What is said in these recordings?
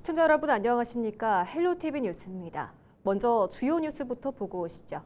시청자 여러분 안녕하십니까? 헬로티비 뉴스입니다. 먼저 주요 뉴스부터 보고 오시죠.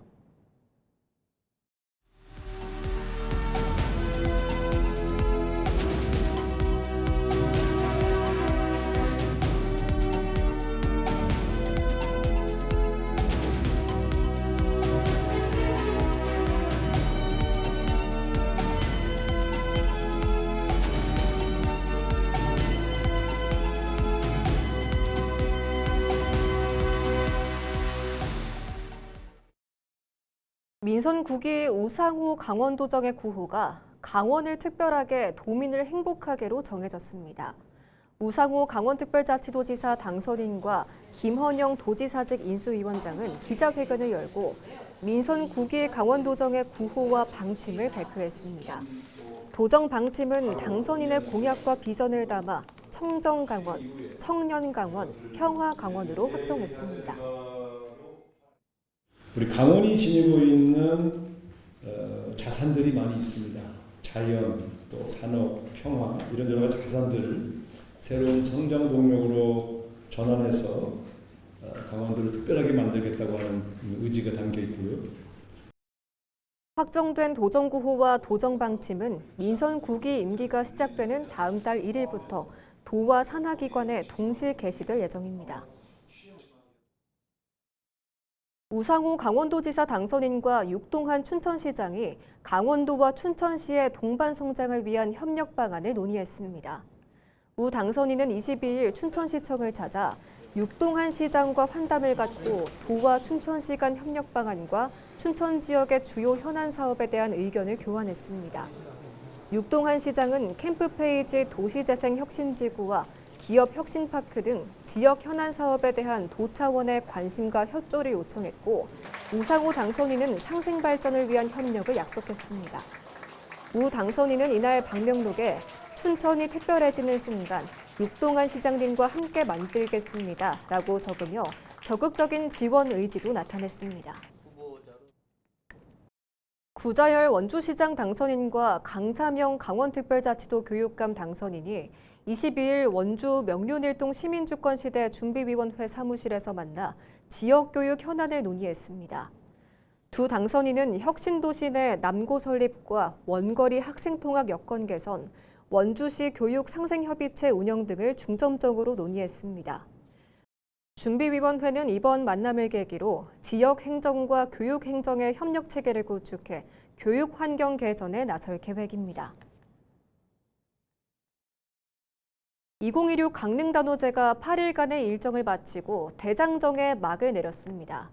민선 9기 우상호 강원도정의 구호가 강원을 특별하게 도민을 행복하게로 정해졌습니다. 우상호 강원특별자치도지사 당선인과 김헌영 도지사직 인수위원장은 기자회견을 열고 민선 9기 강원도정의 구호와 방침을 발표했습니다. 도정 방침은 당선인의 공약과 비전을 담아 청정강원, 청년강원, 평화강원으로 확정했습니다. 우리 강원이 지니고 있는 자산들이 많이 있습니다. 자연, 또 산업, 평화 이런 여러 가지 자산들을 새로운 성장 동력으로 전환해서 강원도를 특별하게 만들겠다고 하는 의지가 담겨 있고요. 확정된 도정구호와 도정방침은 민선 9기 임기가 시작되는 다음 달 1일부터 도와 산하기관에 동시 게시될 예정입니다. 우상호 강원도지사 당선인과 육동한 춘천시장이 강원도와 춘천시의 동반 성장을 위한 협력 방안을 논의했습니다. 우 당선인은 22일 춘천시청을 찾아 육동한 시장과 환담을 갖고 도와 춘천시 간 협력 방안과 춘천 지역의 주요 현안 사업에 대한 의견을 교환했습니다. 육동한 시장은 캠프페이지 도시재생혁신지구와 기업혁신파크 등 지역 현안 사업에 대한 도 차원의 관심과 협조를 요청했고 우상호 당선인은 상생발전을 위한 협력을 약속했습니다. 우 당선인은 이날 방명록에 춘천이 특별해지는 순간 육동한 시장님과 함께 만들겠습니다 라고 적으며 적극적인 지원 의지도 나타냈습니다. 구자열 원주시장 당선인과 강사명 강원특별자치도 교육감 당선인이 22일 원주 명륜일동 시민주권시대 준비위원회 사무실에서 만나 지역교육 현안을 논의했습니다. 두 당선인은 혁신도시 내 남고 설립과 원거리 학생통학 여건 개선, 원주시 교육 상생협의체 운영 등을 중점적으로 논의했습니다. 준비위원회는 이번 만남을 계기로 지역 행정과 교육 행정의 협력 체계를 구축해 교육 환경 개선에 나설 계획입니다. 2016 강릉단오제가 8일간의 일정을 마치고 대장정에 막을 내렸습니다.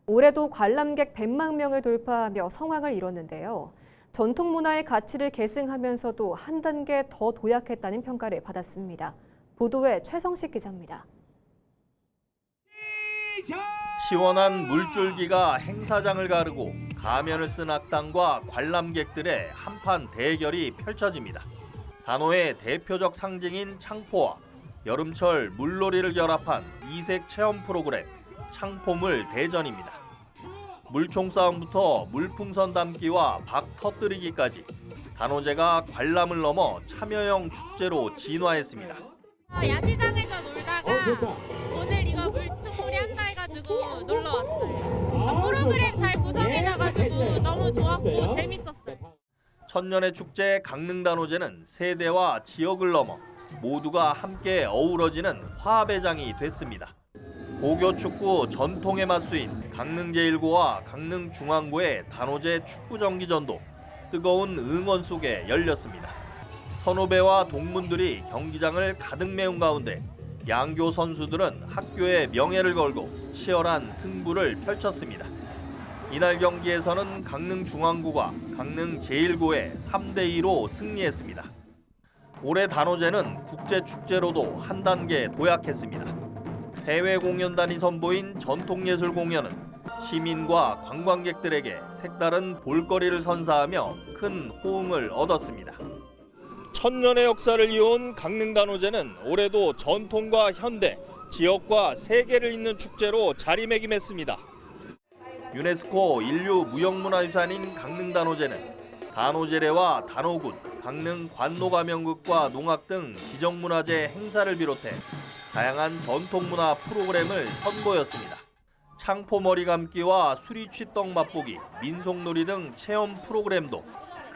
올해도 관람객 100만 명을 돌파하며 성황을 이뤘는데요. 전통문화의 가치를 계승하면서도 한 단계 더 도약했다는 평가를 받았습니다. 보도에 최성식 기자입니다. 시원한 물줄기가 행사장을 가르고 가면을 쓴 악당과 관람객들의 한판 대결이 펼쳐집니다. 단오의 대표적 상징인 창포와 여름철 물놀이를 결합한 이색 체험 프로그램 창포물 대전입니다. 물총 싸움부터 물풍선 담기와 박 터뜨리기까지 단오제가 관람을 넘어 참여형 축제로 진화했습니다. 야시장에서 놀다가 오늘 이거 물총놀이 한다 해가지고 놀러 왔어요. 프로그램 잘 구성해놔가지고 너무 좋았고 재밌었어요. 천년의 축제 강릉단오제는 세대와 지역을 넘어 모두가 함께 어우러지는 화합의 장이 됐습니다. 고교축구 전통의 맛수인 강릉제1고와 강릉중앙고의 단오제 축구정기전도 뜨거운 응원 속에 열렸습니다. 선후배와 동문들이 경기장을 가득 메운 가운데 양교 선수들은 학교의 명예를 걸고 치열한 승부를 펼쳤습니다. 이날 경기에서는 강릉중앙고가 강릉제1고에 3대2로 승리했습니다. 올해 단오제는 국제축제로도 한 단계 도약했습니다. 해외 공연단이 선보인 전통예술 공연은 시민과 관광객들에게 색다른 볼거리를 선사하며 큰 호응을 얻었습니다. 천년의 역사를 이어온 강릉단오제는 올해도 전통과 현대, 지역과 세계를 잇는 축제로 자리매김했습니다. 유네스코 인류 무형문화유산인 강릉단오제는 단오제례와 단오군, 강릉 관노가명극과 농악 등 기정문화재 행사를 비롯해 다양한 전통문화 프로그램을 선보였습니다. 창포머리 감기와 수리취떡 맛보기, 민속놀이 등 체험 프로그램도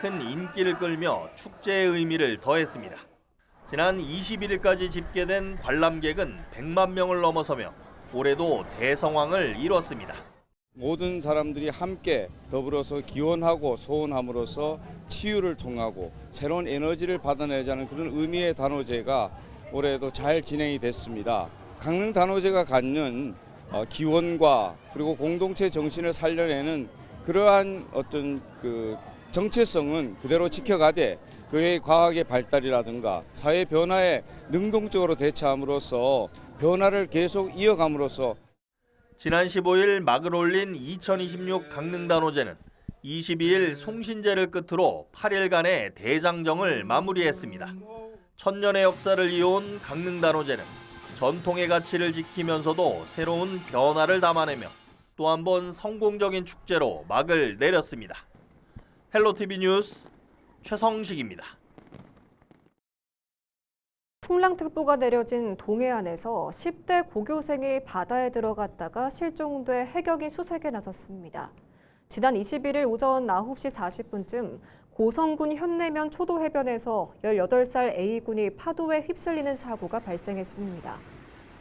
큰 인기를 끌며 축제의 의미를 더했습니다. 지난 21일까지 집계된 관람객은 100만 명을 넘어서며 올해도 대성황을 이뤘습니다. 모든 사람들이 함께 더불어서 기원하고 소원함으로써 치유를 통하고 새로운 에너지를 받아내자는 그런 의미의 단오제가 올해도 잘 진행이 됐습니다. 강릉 단오제가 갖는 기원과 그리고 공동체 정신을 살려내는 그러한 어떤 그 정체성은 그대로 지켜가되 그의 과학의 발달이라든가 사회 변화에 능동적으로 대처함으로써 변화를 계속 이어감으로써 지난 15일 막을 올린 2026 강릉단오제는 22일 송신제를 끝으로 8일간의 대장정을 마무리했습니다. 천년의 역사를 이어온 강릉단오제는 전통의 가치를 지키면서도 새로운 변화를 담아내며 또 한 번 성공적인 축제로 막을 내렸습니다. 헬로티비 뉴스 최성식입니다. 풍랑특보가 내려진 동해안에서 10대 고교생이 바다에 들어갔다가 실종돼 해경이 수색에 나섰습니다. 지난 21일 오전 9시 40분쯤 고성군 현내면 초도해변에서 18살 A군이 파도에 휩쓸리는 사고가 발생했습니다.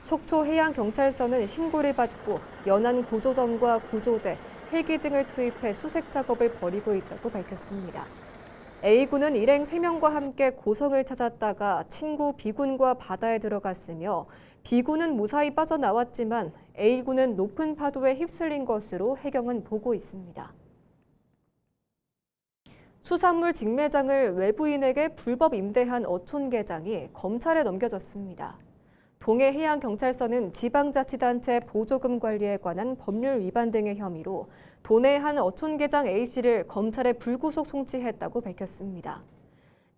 속초해양경찰서는 신고를 받고 연안 구조점과 구조대, 헬기 등을 투입해 수색 작업을 벌이고 있다고 밝혔습니다. A군은 일행 3명과 함께 고성을 찾았다가 친구 B군과 바다에 들어갔으며 B군은 무사히 빠져나왔지만 A군은 높은 파도에 휩쓸린 것으로 해경은 보고 있습니다. 수산물 직매장을 외부인에게 불법 임대한 어촌계장이 검찰에 넘겨졌습니다. 동해해양경찰서는 지방자치단체 보조금 관리에 관한 법률 위반 등의 혐의로 도내 한 어촌계장 A씨를 검찰에 불구속 송치했다고 밝혔습니다.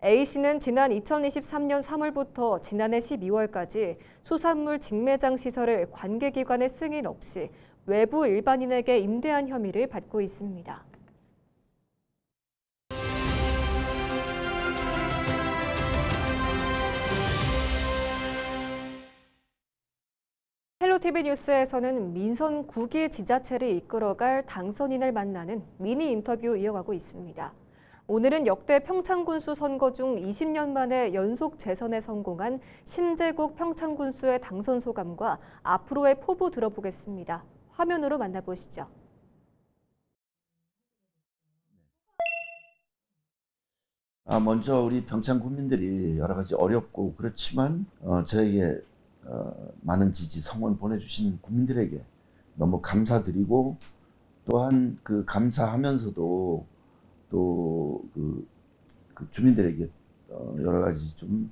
A씨는 지난 2023년 3월부터 지난해 12월까지 수산물 직매장 시설을 관계기관의 승인 없이 외부 일반인에게 임대한 혐의를 받고 있습니다. 헬로티비 뉴스에서는 민선 9기 지자체를 이끌어갈 당선인을 만나는 미니 인터뷰 이어가고 있습니다. 오늘은 역대 평창군수 선거 중 20년 만에 연속 재선에 성공한 심재국 평창군수의 당선 소감과 앞으로의 포부 들어보겠습니다. 화면으로 만나보시죠. 먼저 우리 평창 국민들이 여러 가지 어렵고 그렇지만 저에게 많은 지지 성원 보내주신 국민들에게 너무 감사드리고 또한 그 감사하면서도 또 그 주민들에게 여러 가지 좀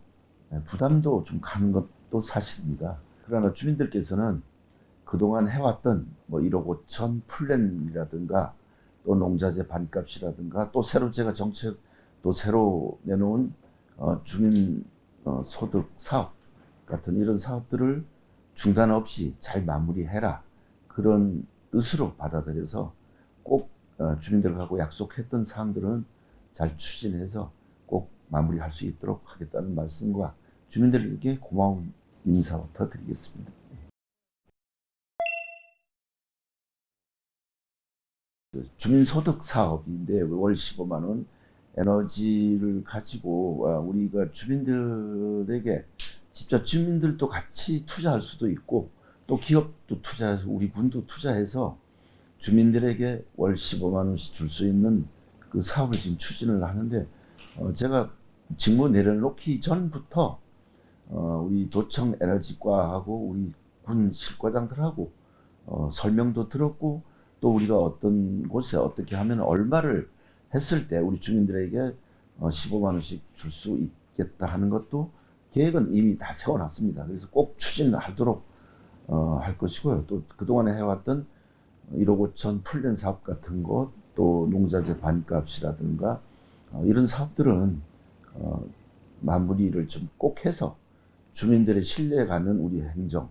부담도 좀 가는 것도 사실입니다. 그러나 주민들께서는 그동안 해왔던 뭐 1억 5천 플랜이라든가 또 농자재 반값이라든가 또 새로 제가 정책 또 새로 내놓은 주민 소득 사업 같은 이런 사업들을 중단 없이 잘 마무리해라 그런 뜻으로 받아들여서 꼭 주민들하고 약속했던 사항들은 잘 추진해서 꼭 마무리할 수 있도록 하겠다는 말씀과 주민들에게 고마운 인사부터 드리겠습니다. 주민소득 사업인데 월 15만 원 에너지를 가지고 우리가 주민들에게 직접 주민들도 같이 투자할 수도 있고 또 기업도 투자해서 우리 군도 투자해서 주민들에게 월 15만 원씩 줄 수 있는 그 사업을 지금 추진을 하는데 제가 직무 내려놓기 전부터 우리 도청 에너지과하고 우리 군 실과장들하고 설명도 들었고 또 우리가 어떤 곳에 어떻게 하면 얼마를 했을 때 우리 주민들에게 15만 원씩 줄 수 있겠다 하는 것도 계획은 이미 다 세워놨습니다. 그래서 꼭 추진하도록 할 것이고요. 또 그동안에 해왔던 1억 5천 풀된 사업 같은 것, 또 농자재 반값이라든가 이런 사업들은 마무리를 좀 꼭 해서 주민들의 신뢰에 가는 우리 행정,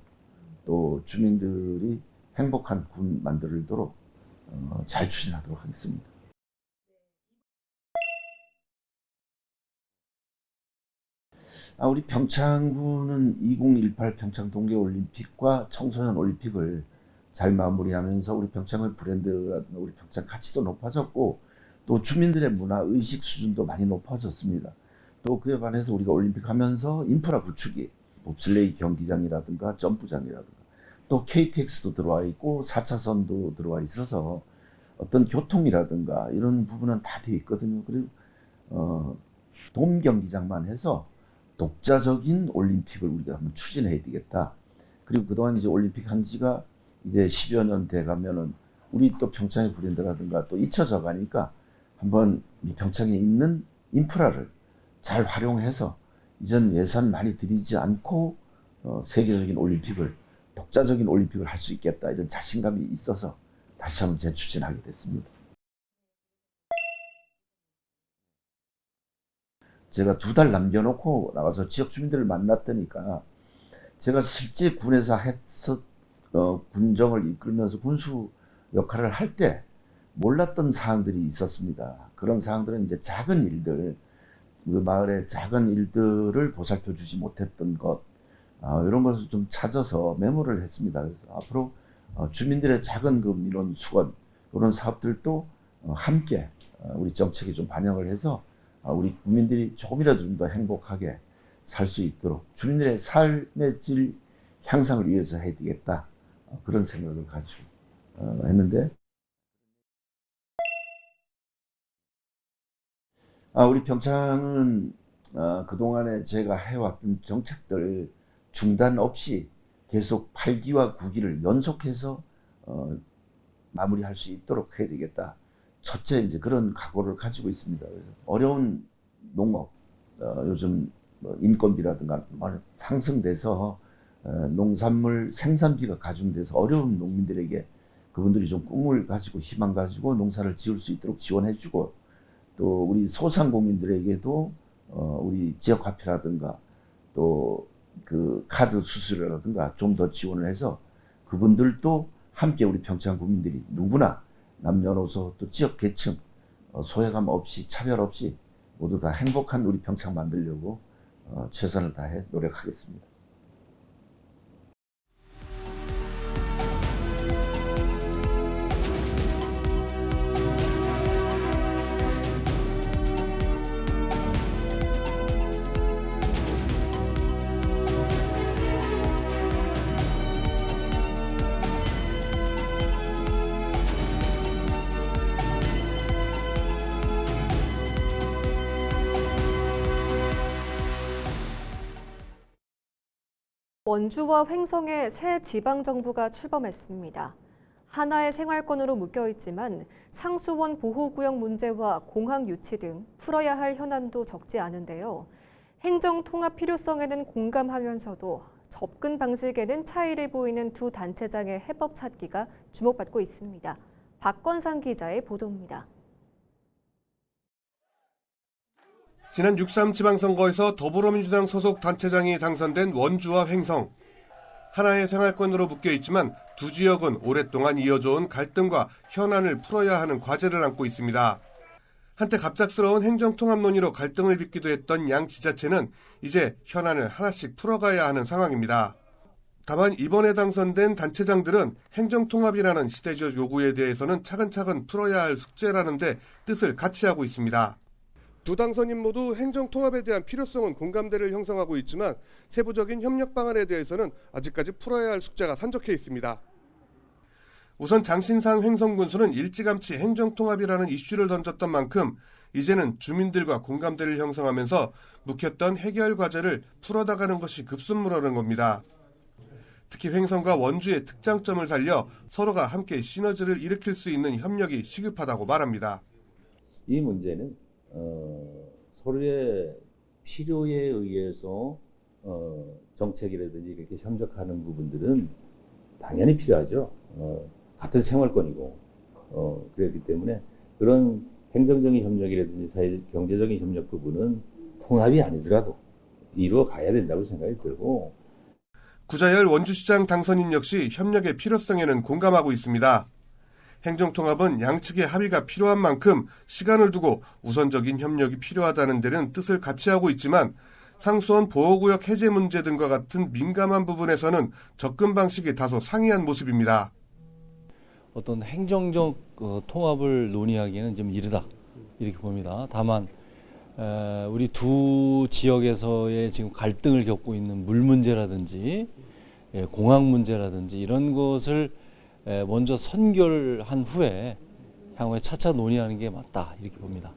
또 주민들이 행복한 군 만들도록 잘 추진하도록 하겠습니다. 우리 평창군은 2018 평창 동계올림픽과 청소년 올림픽을 잘 마무리하면서 우리 평창의 브랜드라든가 우리 평창 가치도 높아졌고 또 주민들의 문화 의식 수준도 많이 높아졌습니다. 또 그에 반해서 우리가 올림픽 하면서 인프라 구축이 봅슬레이 경기장이라든가 점프장이라든가 또 KTX도 들어와 있고 4차선도 들어와 있어서 어떤 교통이라든가 이런 부분은 다 돼 있거든요. 그리고 돔 경기장만 해서 독자적인 올림픽을 우리가 한번 추진해야 되겠다. 그리고 그동안 이제 올림픽 한 지가 이제 10여 년 돼 가면은 우리 또 평창의 브랜드라든가 또 잊혀져 가니까 한번 이 평창에 있는 인프라를 잘 활용해서 이전 예산 많이 들이지 않고 세계적인 올림픽을 독자적인 올림픽을 할 수 있겠다 이런 자신감이 있어서 다시 한번 재추진하게 됐습니다. 제가 2달 남겨놓고 나가서 지역 주민들을 만났다니까 제가 실제 군에서 군정을 이끌면서 군수 역할을 할 때 몰랐던 사항들이 있었습니다. 그런 사항들은 이제 작은 일들, 우리 마을의 작은 일들을 보살펴 주지 못했던 것, 이런 것을 좀 찾아서 메모를 했습니다. 그래서 앞으로 주민들의 작은 그 민원 수건, 그런 사업들도 함께 우리 정책에 좀 반영을 해서 우리 국민들이 조금이라도 좀 더 행복하게 살 수 있도록 주민들의 삶의 질 향상을 위해서 해야 되겠다. 그런 생각을 가지고 했는데 우리 평창은 그동안에 제가 해왔던 정책들 중단 없이 계속 8기와 9기를 연속해서 마무리할 수 있도록 해야 되겠다. 첫째 이제 그런 각오를 가지고 있습니다. 그래서 어려운 농업, 요즘 인건비라든가 상승돼서 농산물 생산비가 가중돼서 어려운 농민들에게 그분들이 좀 꿈을 가지고 희망 가지고 농사를 지을 수 있도록 지원해주고 또 우리 소상공인들에게도 우리 지역화폐라든가 또 그 카드 수수료라든가 좀 더 지원을 해서 그분들도 함께 우리 평창 국민들이 누구나 남녀노소 또 지역 계층 소외감 없이 차별 없이 모두 다 행복한 우리 평창 만들려고 최선을 다해 노력하겠습니다. 원주와 횡성에 새 지방정부가 출범했습니다. 하나의 생활권으로 묶여있지만 상수원 보호구역 문제와 공항 유치 등 풀어야 할 현안도 적지 않은데요. 행정 통합 필요성에는 공감하면서도 접근 방식에는 차이를 보이는 두 단체장의 해법 찾기가 주목받고 있습니다. 박건상 기자의 보도입니다. 지난 6.3 지방선거에서 더불어민주당 소속 단체장이 당선된 원주와 횡성. 하나의 생활권으로 묶여있지만 두 지역은 오랫동안 이어져온 갈등과 현안을 풀어야 하는 과제를 안고 있습니다. 한때 갑작스러운 행정통합 논의로 갈등을 빚기도 했던 양 지자체는 이제 현안을 하나씩 풀어가야 하는 상황입니다. 다만 이번에 당선된 단체장들은 행정통합이라는 시대적 요구에 대해서는 차근차근 풀어야 할 숙제라는 데 뜻을 같이 하고 있습니다. 두 당선인 모두 행정통합에 대한 필요성은 공감대를 형성하고 있지만 세부적인 협력 방안에 대해서는 아직까지 풀어야 할 숙제가 산적해 있습니다. 우선 장신상 횡성군수는 일찌감치 행정통합이라는 이슈를 던졌던 만큼 이제는 주민들과 공감대를 형성하면서 묵혔던 해결 과제를 풀어나가는 것이 급선무라는 겁니다. 특히 횡성과 원주의 특장점을 살려 서로가 함께 시너지를 일으킬 수 있는 협력이 시급하다고 말합니다. 이 문제는 서로의 필요에 의해서 정책이라든지 이렇게 협력하는 부분들은 당연히 필요하죠. 같은 생활권이고 그렇기 때문에 그런 행정적인 협력이라든지 사회 경제적인 협력 부분은 통합이 아니더라도 이루어 가야 된다고 생각이 들고 구자열 원주시장 당선인 역시 협력의 필요성에는 공감하고 있습니다. 행정통합은 양측의 합의가 필요한 만큼 시간을 두고 우선적인 협력이 필요하다는 데는 뜻을 같이 하고 있지만 상수원 보호구역 해제 문제 등과 같은 민감한 부분에서는 접근 방식이 다소 상이한 모습입니다. 어떤 행정적 통합을 논의하기에는 좀 이르다 이렇게 봅니다. 다만 우리 두 지역에서의 지금 갈등을 겪고 있는 물 문제라든지 공항 문제라든지 이런 것을 먼저 선결한 후에 향후에 차차 논의하는 게 맞다 이렇게 봅니다.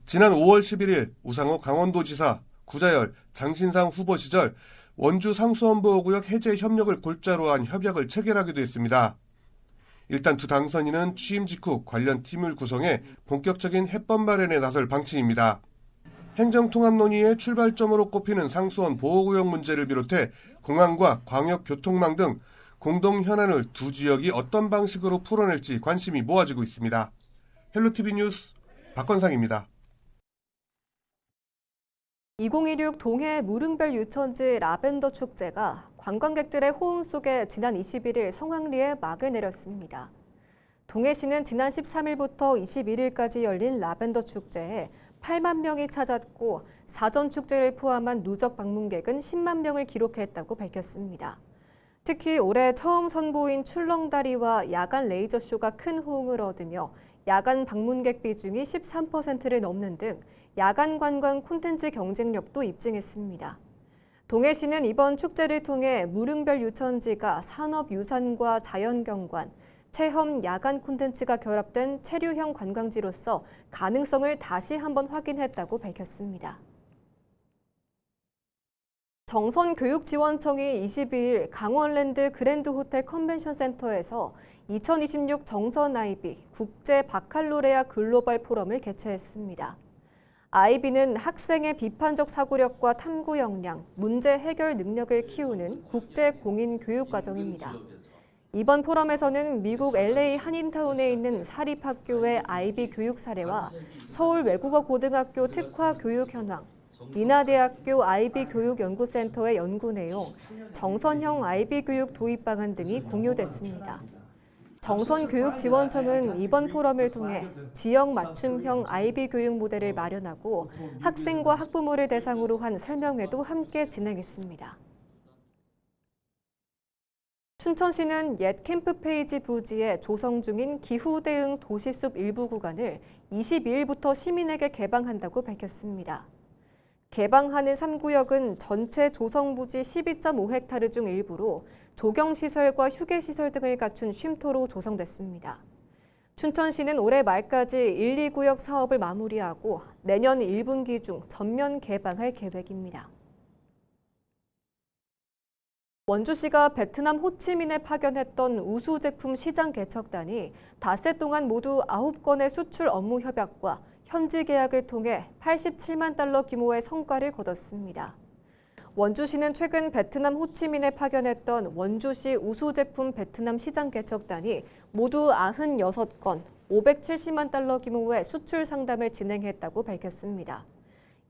지난 5월 11일 우상호 강원도지사, 구자열, 장신상 후보 시절 원주 상수원보호구역 해제 협력을 골자로 한 협약을 체결하기도 했습니다. 일단 두 당선인은 취임 직후 관련 팀을 구성해 본격적인 해법 마련에 나설 방침입니다. 행정통합 논의의 출발점으로 꼽히는 상수원 보호구역 문제를 비롯해 공항과 광역교통망 등 공동 현안을 두 지역이 어떤 방식으로 풀어낼지 관심이 모아지고 있습니다. 헬로티비 뉴스 박건상입니다. 2016 동해 무릉별 유천지 라벤더 축제가 관광객들의 호응 속에 지난 21일 성황리에 막을 내렸습니다. 동해시는 지난 13일부터 21일까지 열린 라벤더 축제에 8만 명이 찾았고 사전 축제를 포함한 누적 방문객은 10만 명을 기록했다고 밝혔습니다. 특히 올해 처음 선보인 출렁다리와 야간 레이저쇼가 큰 호응을 얻으며 야간 방문객 비중이 13%를 넘는 등 야간 관광 콘텐츠 경쟁력도 입증했습니다. 동해시는 이번 축제를 통해 무릉별 유천지가 산업유산과 자연경관, 체험 야간 콘텐츠가 결합된 체류형 관광지로서 가능성을 다시 한번 확인했다고 밝혔습니다. 정선교육지원청이 22일 강원랜드 그랜드호텔 컨벤션센터에서 2026 정선 아이비 국제 바칼로레아 글로벌 포럼을 개최했습니다. 아이비는 학생의 비판적 사고력과 탐구 역량, 문제 해결 능력을 키우는 국제 공인 교육 과정입니다. 이번 포럼에서는 미국 LA 한인타운에 있는 사립학교의 아이비 교육 사례와 서울 외국어 고등학교 특화 교육 현황, 인하대학교 아이비 교육연구센터의 연구 내용, 정선형 아이비 교육 도입 방안 등이 공유됐습니다. 정선교육지원청은 이번 포럼을 통해 지역 맞춤형 아이비 교육 모델을 마련하고 학생과 학부모를 대상으로 한 설명회도 함께 진행했습니다. 춘천시는 옛 캠프페이지 부지에 조성 중인 기후 대응 도시숲 일부 구간을 22일부터 시민에게 개방한다고 밝혔습니다. 개방하는 3구역은 전체 조성 부지 12.5헥타르 중 일부로 조경시설과 휴게시설 등을 갖춘 쉼터로 조성됐습니다. 춘천시는 올해 말까지 1, 2구역 사업을 마무리하고 내년 1분기 중 전면 개방할 계획입니다. 원주시가 베트남 호치민에 파견했던 우수 제품 시장 개척단이 닷새 동안 모두 9건의 수출 업무 협약과 현지 계약을 통해 87만 달러 규모의 성과를 거뒀습니다. 원주시는 최근 베트남 호치민에 파견했던 원주시 우수 제품 베트남 시장 개척단이 모두 96건, 570만 달러 규모의 수출 상담을 진행했다고 밝혔습니다.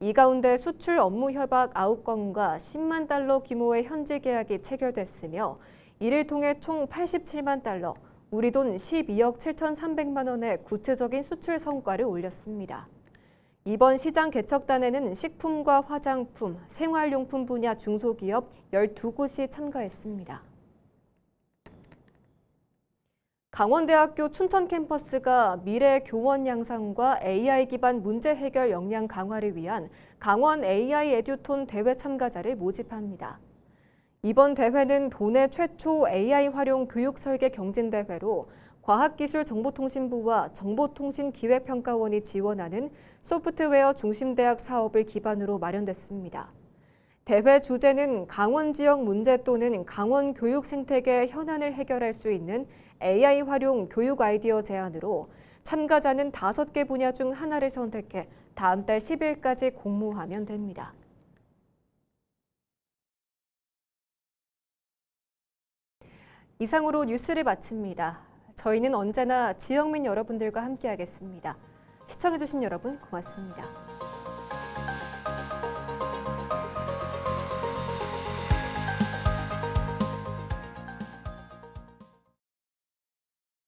이 가운데 수출 업무 협약 9건과 10만 달러 규모의 현지 계약이 체결됐으며 이를 통해 총 87만 달러, 우리 돈 12억 7,300만 원의 구체적인 수출 성과를 올렸습니다. 이번 시장 개척단에는 식품과 화장품, 생활용품 분야 중소기업 12곳이 참가했습니다. 강원대학교 춘천 캠퍼스가 미래 교원 양성과 AI 기반 문제 해결 역량 강화를 위한 강원 AI 에듀톤 대회 참가자를 모집합니다. 이번 대회는 도내 최초 AI 활용 교육 설계 경진대회로 과학기술정보통신부와 정보통신기획평가원이 지원하는 소프트웨어 중심대학 사업을 기반으로 마련됐습니다. 대회 주제는 강원 지역 문제 또는 강원 교육 생태계 현안을 해결할 수 있는 AI 활용 교육 아이디어 제안으로 참가자는 5개 분야 중 하나를 선택해 다음 달 10일까지 공모하면 됩니다. 이상으로 뉴스를 마칩니다. 저희는 언제나 지역민 여러분들과 함께하겠습니다. 시청해주신 여러분 고맙습니다.